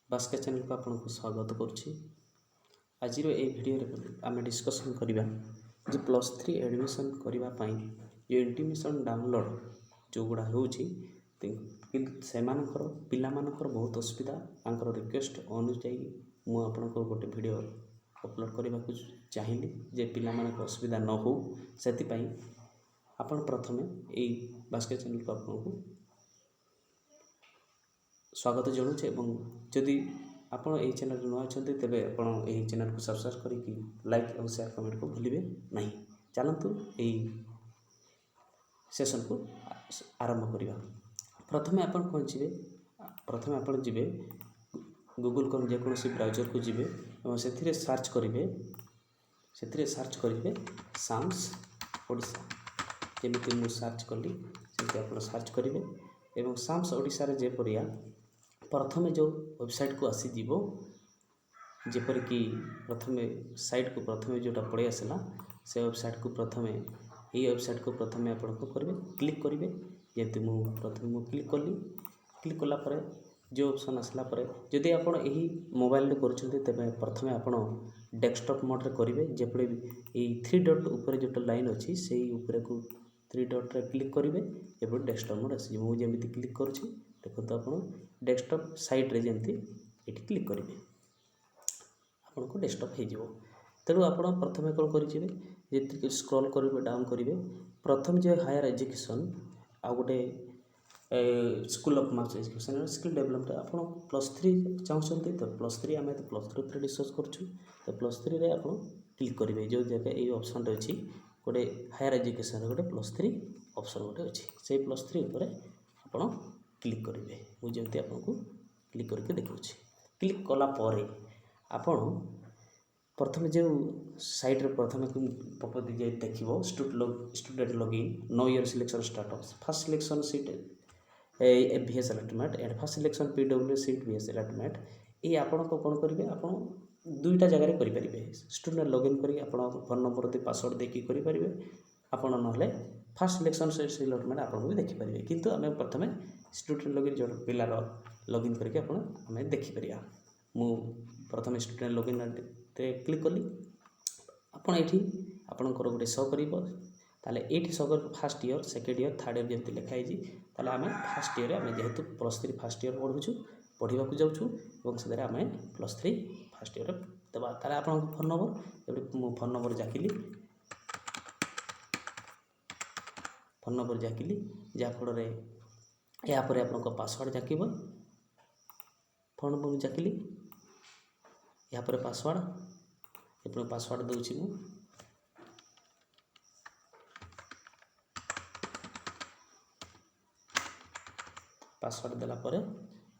Baske channel को आपको स्वागत करुच्ची। आज भिडियो आम डिस्कसन करवा जो +3 एडमिशन करने जो इंटीमेशन डाउनलोड जो गुड़ा होची से पिलामानकर बहुत असुविधा आंकर रिक्वेस्ट अनुजाई मुझे गोटे वीडियो अपलोड करने को चाहिए जे पिलामानक असुविधा न हो से आपण प्रथमे यही बास्के चैनल को आपको स्वागत जनाऊे और जदि आपण यही चैनल न अच्छा तेज आप चैनल को सब्सक्राइब करके लाइक और शेयर कमेंट को भूलिए नहीं। चलतु यही सेशन को आरंभ करवा। प्रथमे आप कौन जी प्रथमे आप जी गूगल क्रोम जेकोसी ब्राउजर को जी और से सर्च करेंगे साम्स ओडिशा जमी मुझे सर्च कली आप सर्च करेंगे और साम्स ओडिशा रे जेपरिया प्रथमे जो वेबसाइट को आसीज जेपर कि प्रथमे साइट को प्रथमे जोटा पड़े आसला से वेबसाइट को प्रथमे यही वेबसाइट को प्रथमे आप करेंगे क्लिक करेंगे जमी प्रथम क्लिक कली क्लिक कलापर जो ऑप्शन आसला जदि आप मोबाइल कर तेज प्रथमे आप डेस्कटॉप मोड रे करेंगे जपड़े यही 3 डॉट ऊपर जो लाइन अच्छी से ऊपर को 3 डॉट रे क्लिक करेंगे एपटे डेस्कटॉप मोड आसी मुझे क्लिक करुँच देखो आप डेस्कटॉप साइड रे जमी ये क्लिक करेंगे आपको डेस्कटॉप हो तेणु आप प्रथम कौन करेंगे स्क्रॉल करेंगे डाउन करेंगे प्रथम जो हायर एजुकेशन आ गोटे school of mass education skill development आप +3 चाहते तो +3 आम तो +3 डिस्कस करूँ तो +3 रे आप क्लिक करेंगे जो जगह ये ऑप्शन अच्छी गोटे हायर एजुकेशन गोटे +3 ऑप्शन गोटे अच्छी से +3 उपर आप क्लिक करेंगे मुझे आपको क्लिक करके देखा क्लिक कलापर आपण प्रथम जो साइट रे प्रथम पप दी जाए देख student login know your selection status first selection seat VS allotment and first selection PW seat VS allotment ये आपन को कौन करेंगे आप दुईटा जगह करेंगे स्टूडेंट लॉगिन करके फोन नंबर दे पासवर्ड देकी करेंगे आपड़ ना फर्स्ट सिलेक्शन सीट अलॉटमेंट आपको भी देखिपारे किंतु आम प्रथम स्टूडेंट लॉगिन जो पिलार लॉगिन करके आम देखिपर मु प्रथम स्टूडेंट लॉगिन क्लिक कली आपड़ ये आपंकर गोटे शो कर ये शो कर first year second year third year जमी लिखाई आम फर्स्ट ईयर आम जेहेतु +3 फर्स्ट ईयर पढ़ुचु पढ़ा जाऊँ से आम +3 फर्स्ट ईयर देवा आप फोन नंबर ये फोन नंबर जाकिली जहाँफल यापर आप पासवर्ड जाकिब फोन नंबर जाकिली यापर पासवर्ड पासवर्ड दूसरी मु पासवर्ड देलापर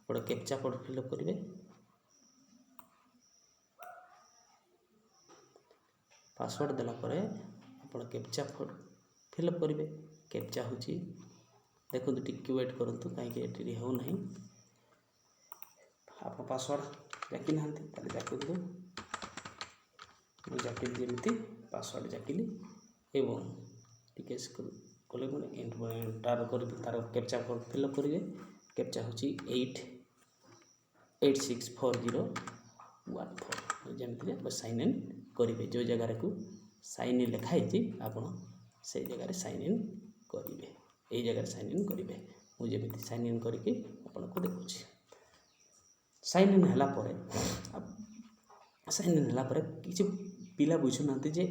गोटे कैप्चा कोड फिलअप करेंगे पासवर्ड देलापर आप कैप्चा कोड फिलअप करेंगे कैप्चा हूँ देखो टिके वेट करूँ कहीं होना आप पासवर्ड जाकि ना जाकु जाकिली जमी पासवर्ड जाकिली एवं टिके कले एंटर कर तार कैप्चा कोड फिलअप करेंगे कैप्चा हूँ 886401 जमी आप साइन इन करेंगे जो जगार को साइन इन लिखाई आप से जगह साइन इन करेंगे यही जगह साइन इन करेंगे मुझे साइन इन करके आपको देखा साइन इन साइन इन है किसी पिला बुझुना जे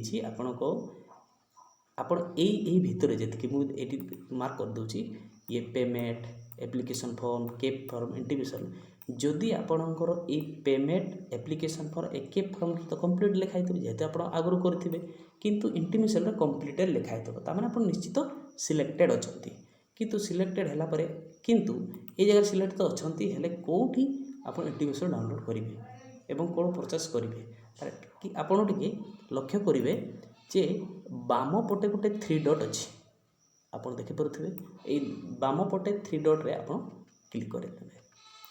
जी आपण को आपण यही भितर जी मुझे मार्क कर दूची ये payment application form CAP form intimation जदि आपणकर ये payment application form CAP form तो कंप्लीट लिखाई जेहेतु आप आगुरी करेंगे किंतु इंटीमेशन कंप्लीटेड लिखाई तमें आप निश्चित सिलेक्टेड अच्छा किंतु सिलेक्टेड है किंतु ये जगह सिलेक्ट तो अच्छा हेल्ले कौटी आप इंटीमेशन डाउनलोड करेंगे एवं कौन परचेस करेंगे कि आपड़ टे लक्ष्य करेंगे जे बाम पटे गोटे 3 डॉट अच्छी आप देखिपे ये बाम पटे 3 डॉट रे आप क्लिक करेंगे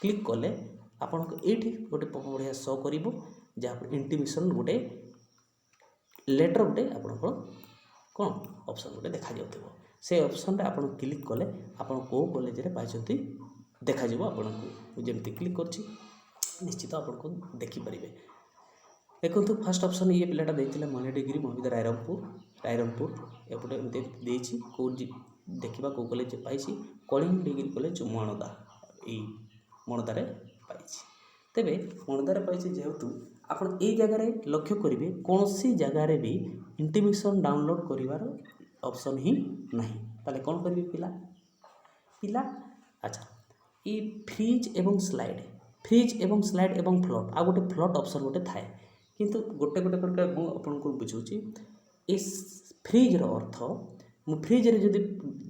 क्लिक कले आपन ये गोटे बढ़िया शो कर जहाँ इंटीमेशन गोटे लेटर गोटे आप कौन ऑप्शन गोटे देखा जाऊ से ऑप्शन आप क्लिक कले आप कौ कॉलेज रे पाइछंती ଦେଖାଯିବ ଆପଣଙ୍କୁ। ମୁଁ ଯେମିତି କ୍ଲିକ୍ କରୁଛି ନିଶ୍ଚିତ ଆପଣଙ୍କୁ ଦେଖିପାରିବେ। ଦେଖନ୍ତୁ ଫାର୍ଷ୍ଟ ଅପସନ୍ ଇଏ ପିଲାଟା ଦେଇଥିଲା ମଣିଡ଼ିଗିରି ମହାବିଦ୍ୟାଳୟ ରାଇରଙ୍ଗପୁର ଏପଟେ ଏମିତି ଦେଇଛି କେଉଁ ଦେଖିବା କେଉଁ କଲେଜ ପାଇଛି କଳିଙ୍ଗ ଡିଗ୍ରୀ କଲେଜ ମଣଦା, ଏଇ ମଣଦାରେ ପାଇଛି। ତେବେ ମଣଦାରେ ପାଇଛି ଯେହେତୁ ଆପଣ ଏଇ ଜାଗାରେ ଲକ୍ଷ୍ୟ କରିବେ କୌଣସି ଜାଗାରେ ବି ଇଣ୍ଟିମେସନ୍ ଡାଉନଲୋଡ଼ କରିବାର ଅପସନ୍ ହିଁ ନାହିଁ। ତାହେଲେ କ'ଣ କରିବେ ପିଲା ଆଚ୍ଛା ଏଇ ଫ୍ରିଜ୍ ଏବଂ ସ୍ଲାଇଡ୍ ଏବଂ ଫ୍ଲଟ୍ ଆଉ ଗୋଟେ ଫ୍ଲଟ୍ ଅପସନ୍ ଗୋଟେ ଥାଏ। କିନ୍ତୁ ଗୋଟେ କରିକି ମୁଁ ଆପଣଙ୍କୁ ବୁଝାଉଛି। ଏ ଫ୍ରିଜ୍ର ଅର୍ଥ ମୁଁ ଫ୍ରିଜ୍ରେ ଯଦି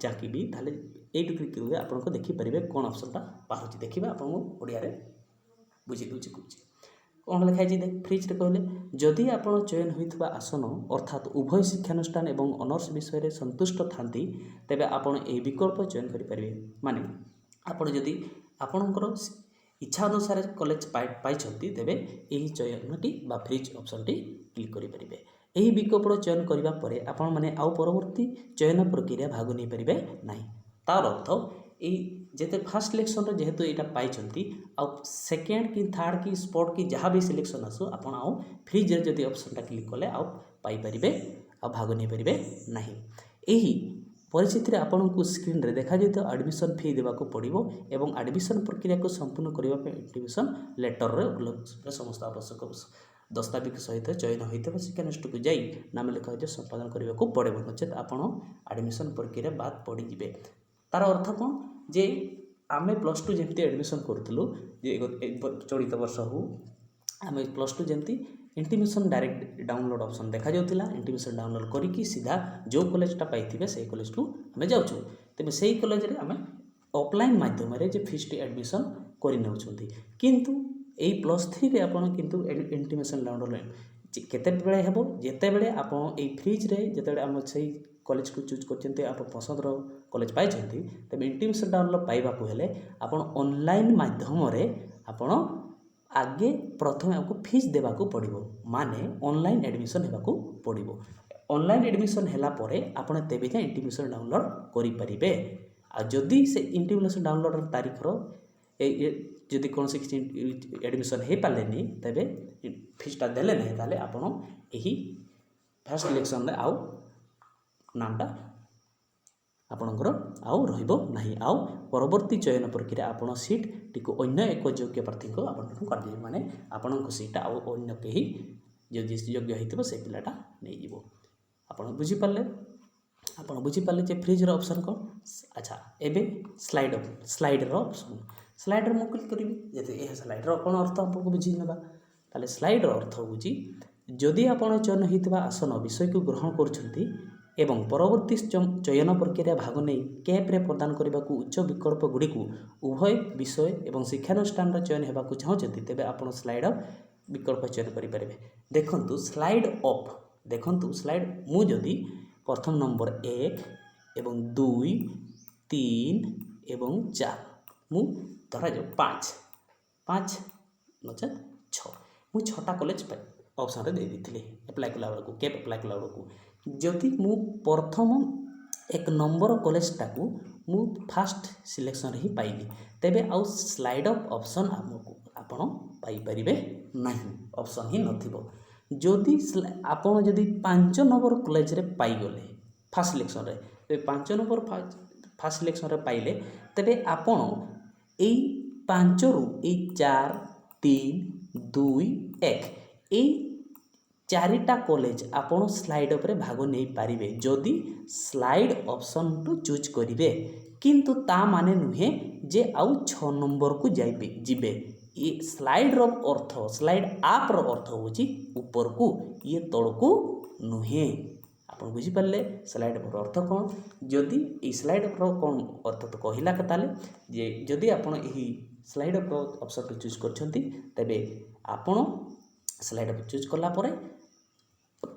ଜାକିବି ତାହେଲେ ଏଇଠୁ କ୍ଲିକ୍ କରିବେ ଆପଣଙ୍କୁ ଦେଖିପାରିବେ କ'ଣ ଅପସନ୍ଟା ବାହାରୁଛି। ଦେଖିବା ଆପଣଙ୍କୁ ଓଡ଼ିଆରେ ବୁଝେଇ ଦେଉଛି କହୁଛି କ'ଣ ଲେଖା ହେଇଛି ଦେଖ। ଫ୍ରିଜ୍ରେ କହିଲେ ଯଦି ଆପଣ ଚୟନ ହୋଇଥିବା ଆସନ ଅର୍ଥାତ୍ ଉଭୟ ଶିକ୍ଷାନୁଷ୍ଠାନ ଏବଂ ଅନର୍ସ ବିଷୟରେ ସନ୍ତୁଷ୍ଟ ଥାନ୍ତି ତେବେ ଆପଣ ଏହି ବିକଳ୍ପ ଚୟନ କରିପାରିବେ। ମାନେ ଆପଣ ଯଦି ଆପଣଙ୍କର ଇଚ୍ଛା ଅନୁସାରେ କଲେଜ ପାଇଛନ୍ତି ତେବେ ଏହି ଚୟନଟି ବା ଫ୍ରିଜ୍ ଅପସନ୍ଟି କ୍ଲିକ୍ କରିପାରିବେ। ଏହି ବିକଳ୍ପର ଚୟନ କରିବା ପରେ ଆପଣମାନେ ଆଉ ପରବର୍ତ୍ତୀ ଚୟନ ପ୍ରକ୍ରିୟା ଭାଗ ନେଇପାରିବେ ନାହିଁ। ତାର ଅର୍ଥ ଏଇ ଯେତେ ଫାର୍ଷ୍ଟ ସିଲେକ୍ସନ୍ରେ ଯେହେତୁ ଏଇଟା ପାଇଛନ୍ତି ଆଉ ସେକେଣ୍ଡ କି ଥାର୍ଡ଼ କି ସ୍ପଟ୍ କି ଯାହା ବି ସିଲେକ୍ସନ୍ ଆସୁ ଆପଣ ଆଉ ଫ୍ରିଜ୍ରେ ଯଦି ଅପସନ୍ଟା କ୍ଲିକ୍ କଲେ ଆଉ ପାଇପାରିବେ ଆଉ ଭାଗ ନେଇପାରିବେ ନାହିଁ। ଏହି ପରିସ୍ଥିତିରେ ଆପଣଙ୍କୁ ସ୍କ୍ରିନ୍ରେ ଦେଖାଯାଉଥିବା ଆଡ଼ମିସନ୍ ଫି ଦେବାକୁ ପଡ଼ିବ ଏବଂ ଆଡ଼ମିସନ୍ ପ୍ରକ୍ରିୟାକୁ ସମ୍ପୂର୍ଣ୍ଣ କରିବା ପାଇଁ ଇଣ୍ଟିମେସନ୍ ଲେଟର୍ରେ ସମସ୍ତ ଆବଶ୍ୟକ ଦସ୍ତାବିଜ ସହିତ ଚୟନ ହୋଇଥିବା ଶିକ୍ଷାନୁଷ୍ଠାନକୁ ଯାଇ ନାମ ଲେଖା ସମ୍ପାଦନ କରିବାକୁ ପଡ଼ିବ, ନଚେତ୍ ଆପଣ ଆଡ଼ମିସନ୍ ପ୍ରକ୍ରିୟା ବାଦ ପଡ଼ିଯିବେ। ତାର ଅର୍ଥ କ'ଣ ଯେ ଆମେ +2 ଯେମିତି ଆଡ଼ମିସନ୍ କରୁଥିଲୁ ଯେ ଚଳିତ ବର୍ଷ ହଉ ଆମେ +2 ଯେମିତି ଇଣ୍ଟିମେସନ୍ ଡାଇରେକ୍ଟ ଡାଉନଲୋଡ଼ ଅପସନ୍ ଦେଖାଯାଉଥିଲା। ଇଣ୍ଟିମେସନ୍ ଡାଉନଲୋଡ଼ କରିକି ସିଧା ଯେଉଁ କଲେଜଟା ପାଇଥିବେ ସେଇ କଲେଜକୁ ଆମେ ଯାଉଛୁ। ତେବେ ସେଇ କଲେଜରେ ଆମେ ଅଫଲାଇନ୍ ମାଧ୍ୟମରେ ଯେ ଫିସ୍ଟି ଆଡ଼ମିସନ୍ କରିନେଉଛନ୍ତି। କିନ୍ତୁ ଏଇ +3ରେ ଆପଣ କିନ୍ତୁ ଇଣ୍ଟିମେସନ୍ ଡାଉନଲୋଡ଼ କେତେବେଳେ ହେବ ଯେତେବେଳେ ଆପଣ ଏଇ ଫ୍ରିଜ୍ରେ ଯେତେବେଳେ ଆମ ସେଇ କଲେଜକୁ ଚୁଜ୍ କରିଛନ୍ତି ଆପଣ ପସନ୍ଦର କଲେଜ ପାଇଛନ୍ତି ତେବେ ଇଣ୍ଟିମେସନ୍ ଡାଉନଲୋଡ଼ ପାଇବାକୁ ହେଲେ ଆପଣ ଅନଲାଇନ୍ ମାଧ୍ୟମରେ ଆପଣ ଆଗେ ପ୍ରଥମେ ଆମକୁ ଫିସ୍ ଦେବାକୁ ପଡ଼ିବ। ମାନେ ଅନଲାଇନ୍ ଆଡ଼ମିସନ୍ ହେବାକୁ ପଡ଼ିବ। ଅନଲାଇନ୍ ଆଡ଼ମିସନ୍ ହେଲା ପରେ ଆପଣ ତେବେ ଯାଏଁ ଇଣ୍ଟିମେସନ୍ ଡାଉନଲୋଡ଼ କରିପାରିବେ। ଆଉ ଯଦି ସେ ଇଣ୍ଟିମେସନ୍ ଡାଉନଲୋଡ଼ର ତାରିଖର ଯଦି କୌଣସି କିଛି ଆଡ଼ମିସନ୍ ହୋଇପାରିଲେନି ତେବେ ଫିସ୍ଟା ଦେଲେ ନାହିଁ ତାହେଲେ ଆପଣ ଏହି ଫାର୍ଷ୍ଟ ସିଲେକ୍ସନ୍ରେ ଆଉ ନାମଟା ଆପଣଙ୍କର ଆଉ ରହିବ ନାହିଁ। ଆଉ ପରବର୍ତ୍ତୀ ଚୟନ ପ୍ରକ୍ରିୟା ଆପଣ ସିଟ୍ଟିକୁ ଅନ୍ୟ ଏକ ଯୋଗ୍ୟ ପ୍ରାର୍ଥୀଙ୍କୁ ଆପଣଙ୍କୁ କରିଦେବେ। ମାନେ ଆପଣଙ୍କ ସିଟ୍ଟା ଆଉ ଅନ୍ୟ କେହି ଯଦି ଯୋଗ୍ୟ ହୋଇଥିବ ସେ ପିଲାଟା ନେଇଯିବ। ଆପଣ ବୁଝିପାରିଲେ ଯେ ଫ୍ରିଜ୍ର ଅପସନ୍ କ'ଣ। ଆଚ୍ଛା ଏବେ ସ୍ଲାଇଡ଼ର ଅପସନ୍। ସ୍ଲାଇଡ଼ର ମୁଁ କ୍ଲିକ୍ କରିବି। ଯଦି ଏହା ସ୍ଲାଇଡ଼ର କ'ଣ ଅର୍ଥ ଆପଣଙ୍କୁ ବୁଝି ନେବା ତାହେଲେ ସ୍ଲାଇଡ଼ର ଅର୍ଥ ହେଉଛି ଯଦି ଆପଣ ଚୟନ ହୋଇଥିବା ଆସନ ବିଷୟକୁ ଗ୍ରହଣ କରୁଛନ୍ତି ଏବଂ ପରବର୍ତ୍ତୀ ଚୟନ ପ୍ରକ୍ରିୟା ଭାଗ ନେଇ କ୍ୟାପ୍ରେ ପ୍ରଦାନ କରିବାକୁ ଉଚ୍ଚ ବିକଳ୍ପ ଗୁଡ଼ିକୁ ଉଭୟ ବିଷୟ ଏବଂ ଶିକ୍ଷାନୁଷ୍ଠାନର ଚୟନ ହେବାକୁ ଚାହୁଁଛନ୍ତି ତେବେ ଆପଣ ସ୍ଲାଇଡ଼ ବିକଳ୍ପ ଚୟନ କରିପାରିବେ। ଦେଖନ୍ତୁ ସ୍ଲାଇଡ଼ ମୁଁ ଯଦି ପ୍ରଥମ ନମ୍ବର 1 ଏବଂ 2 3 ଏବଂ 4 ମୁଁ ଧରାଯାଉ 5 ନଚେତ୍ 6 ମୁଁ 6ଟା କଲେଜ ଅପସନ୍ରେ ଦେଇଦେଇଥିଲି ଆପ୍ଲାଏ କଲାବେଳକୁ କ୍ୟାପ୍ ଆପ୍ଲାଏ କଲାବେଳକୁ ଯଦି ମୁଁ ପ୍ରଥମ 1 ନମ୍ବର କଲେଜଟାକୁ ମୁଁ ଫାର୍ଷ୍ଟ ସିଲେକ୍ସନ୍ରେ ହିଁ ପାଇଲି ତେବେ ଆଉ ସ୍ଲାଇଡ଼ ଅପସନ୍ ଆପଣ ପାଇପାରିବେ ନାହିଁ। ଅପସନ୍ ହିଁ ନଥିବ। ଯଦି ଆପଣ ଯଦି 5 ନମ୍ବର କଲେଜରେ ପାଇଗଲେ ଫାର୍ଷ୍ଟ ସିଲେକ୍ସନ୍ରେ ତେବେ 5 ନମ୍ବର ଫାର୍ଷ୍ଟ ସିଲେକ୍ସନ୍ରେ ପାଇଲେ ତେବେ ଆପଣ ଏଇ 5ରୁ ଏଇ 4 3 2 1 ଏଇ 4ଟା କଲେଜ ଆପଣ ସ୍ଲାଇଡ଼ ଉପରେ ଭାଗ ନେଇପାରିବେ ଯଦି ସ୍ଲାଇଡ଼ ଅପସନ୍କୁ ଚୁଜ୍ କରିବେ। କିନ୍ତୁ ତା ମାନେ ନୁହେଁ ଯେ ଆଉ 6 ନମ୍ବରକୁ ଯିବେ। ଏ ସ୍ଲାଇଡ଼ ଆପ୍ର ଅର୍ଥ ହେଉଛି ଉପରକୁ, ଇଏ ତଳକୁ ନୁହେଁ। ଆପଣ ବୁଝିପାରିଲେ ସ୍ଲାଇଡ଼ର ଅର୍ଥ କ'ଣ। ଯଦି ଏଇ ସ୍ଲାଇଡ଼ର କ'ଣ ଅର୍ଥ ତ କହିଲା ତାହେଲେ ଯେ ଯଦି ଆପଣ ଏହି ସ୍ଲାଇଡ଼ ଅପସନ୍କୁ ଚୁଜ୍ କରିଛନ୍ତି ତେବେ ଆପଣ ସ୍ଲାଇଡ଼ ଚୁଜ୍ କଲା ପରେ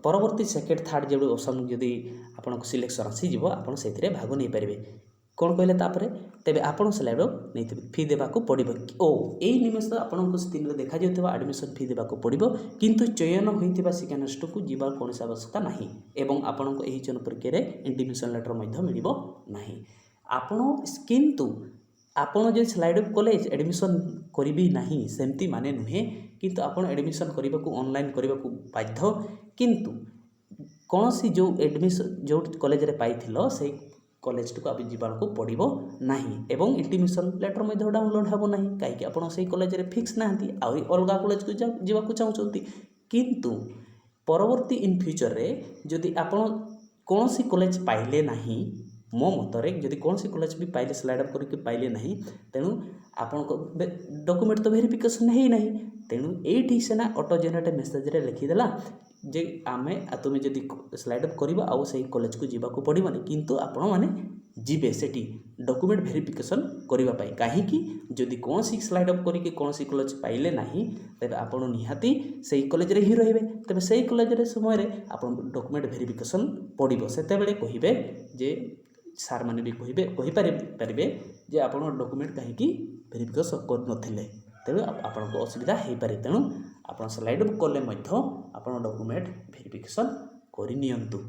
ପରବର୍ତ୍ତୀ ସେକେଣ୍ଡ ଥାର୍ଡ଼ ଯେଉଁ ଅପସନ୍ ଯଦି ଆପଣଙ୍କ ସିଲେକ୍ସନ୍ ଆସିଯିବ ଆପଣ ସେଥିରେ ଭାଗ ନେଇପାରିବେ। କ'ଣ କହିଲେ ତାପରେ ତେବେ ଆପଣ ସ୍ଲାଇଡ଼ ନେଇଥିବେ ଫି ଦେବାକୁ ପଡ଼ିବ ଓ ଏଇ ନିମେଷ ଆପଣଙ୍କ ସ୍କ୍ରିନ୍ରେ ଦେଖାଯାଉଥିବା ଆଡ଼ମିସନ୍ ଫି ଦେବାକୁ ପଡ଼ିବ। କିନ୍ତୁ ଚୟନ ହୋଇଥିବା ଶିକ୍ଷାନୁଷ୍ଠାନକୁ ଯିବାର କୌଣସି ଆବଶ୍ୟକତା ନାହିଁ ଏବଂ ଆପଣଙ୍କୁ ଏହି ଚୟନ ପ୍ରକ୍ରିୟାରେ ଇଣ୍ଟିମେସନ୍ ଲେଟର୍ ମଧ୍ୟ ମିଳିବ ନାହିଁ। ଆପଣ କିନ୍ତୁ ଆପଣ जे स्लाइड अफ कॉलेज एडमिशन करिबि नाही सेमती माने नुहे किंतु आपण एडमिशन करबाकू ऑनलाइन करबाकू बाध्य किंतु कौन सी जो एडमिशन जो कॉलेज रे पाइथिलो से कॉलेज को आप जीवाक पड़ो ना एवं इंटीमेशन लेटर मध्य डाउनलोड हेबो नहीं कहीं आप कॉलेज रे फिक्स ना अलग कॉलेज को जावाक चाहते किंतु परवर्ती इन फ्यूचर रे जदि आपण कौन सी कॉलेज पाइले नहीं मो मतरे जदि कौन सी कॉलेज भी पाइले स्लाइड अप करके पाइले नहीं तेणु आपण डॉक्यूमेंट तो वेरिफिकेशन है नहीं तेणु ये सेना ऑटो जनरेट मेसेज रे लिखिदेला जे आमे तुम जदि स्लाइड अप करबा आउ सही कॉलेज को जीवाक पड़ोनी किंतु आपण माने जीवे सेठी डॉक्यूमेंट वेरिफिकेशन करबा पई काहे कि जदि कौन सी स्लाइड अप करके कौन सी कॉलेज पाइले नहीं तबे आपण निहाती सही कॉलेज रे ही रहबे तबे सही कॉलेज रे समय रे आपण डॉक्यूमेंट वेरिफिकेशन पड़िबो सेते बेले कहिबे जे सार माने भी कहि पारिबे जे आपण डॉक्यूमेंट काहे कि वेरिफिकेशन कर नथिले तेणु आपण को असुविधा हो पारे तेणु आप स्लाइड अप कले आप डॉक्यूमेंट वेरिफिकेशन करनियंतु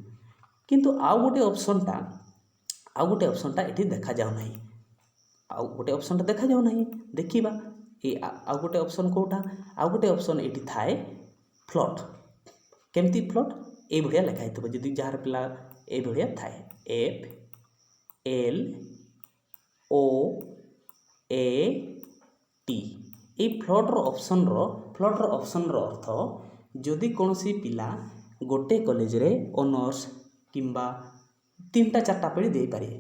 किंतु आउ गोटे ऑप्शनटा ये देखा जाऊ नहीं आउ गोटे ऑप्शनटा देखा जाऊ नहीं देखिबा ये आउ गोटे ऑप्शन कोटा आउ गोटे ऑप्शन ये थाए फ्लॉट केमती फ्लॉट ये भलिया लिखा हितबो जदि जार पिला ये भलिया थाए FLOAT ये फ्लॉटर ऑप्शन रो अर्थ जदि कौन सी पिला गोटे कॉलेज रे ऑनर्स किंबा 3टा 4टा पेड़ी दे पारे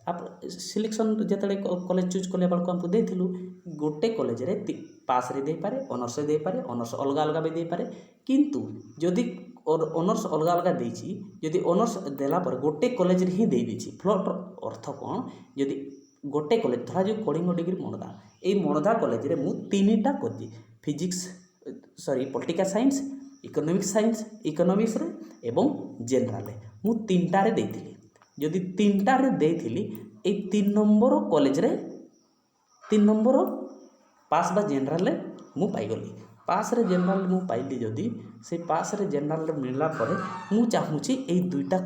आप सिलेक्शन जतले कॉलेज चूज करले बाल को हमको देथिलु गोटे कॉलेज रे पास रे दे पारे ऑनर्स रे दे पारे ऑनर्स अलग अलग भी दे पारे किंतु जदि ऑनर्स अलग अलग देछि जदि ऑनर्स देला पर गोटे कॉलेज रे ही दे देछि फ्लॉटर अर्थ कोन जदि गोटे कॉलेज धरा जो कलिंग डिग्री मनदा ये मनदा कॉलेज रे मु 3टा कर फिजिक्स पॉलिटिकल साइंस इकोनॉमिक्स रे एवं जनरल रे मु 3टा रे देथिली जदि 3टा रे देथिली ए 3 नंबर कॉलेज रे 3 नंबर पास बा जनरल रे मु पाई गली पास रे जनरल मु पाइली जदि से पास रे जनरल रे मिलला परे मु चाहूची ए 2टा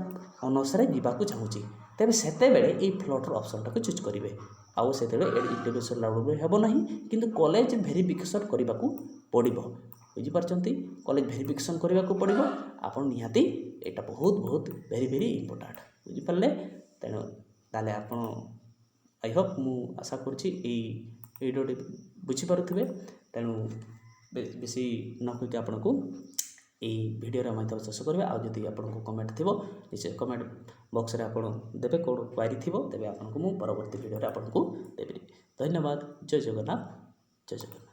ऑनर्स रे जीवाकू चाहूची तेरे सेते बेले ए फ्लॉटर ऑप्शन टाको चूज करिवे आउ सेते बेले इंटीमेशन लाउड हेबो नहीं किंतु कॉलेज वेरिफिकेशन करबा को पड़िबो बुझी पारछंती कॉलेज वेरिफिकेशन करबा को पड़िबो आपण निहाती एटा बहुत वेरी वेरी इंपोर्टेंट बुझी पारले तेनो ताले आपण आई होप मु आशा करछि ए वीडियोटी बुझी पारुथिबे तेनु बेसी न कहि आपण को এই ভিডিওর মাধ্যমে চেষ্টা করবে আর যদি আপনার কমেন্ট থিব নিশ্চয় কমেন্ট বক্সরে আপনার দেবে কোড কোয়ারি থিব তেবে আপনার মু পরবর্তী ভিডিওরে আপনার দেবি। ধন্যবাদ। জয় জগন্নাথ। জয় জগন্নাথ।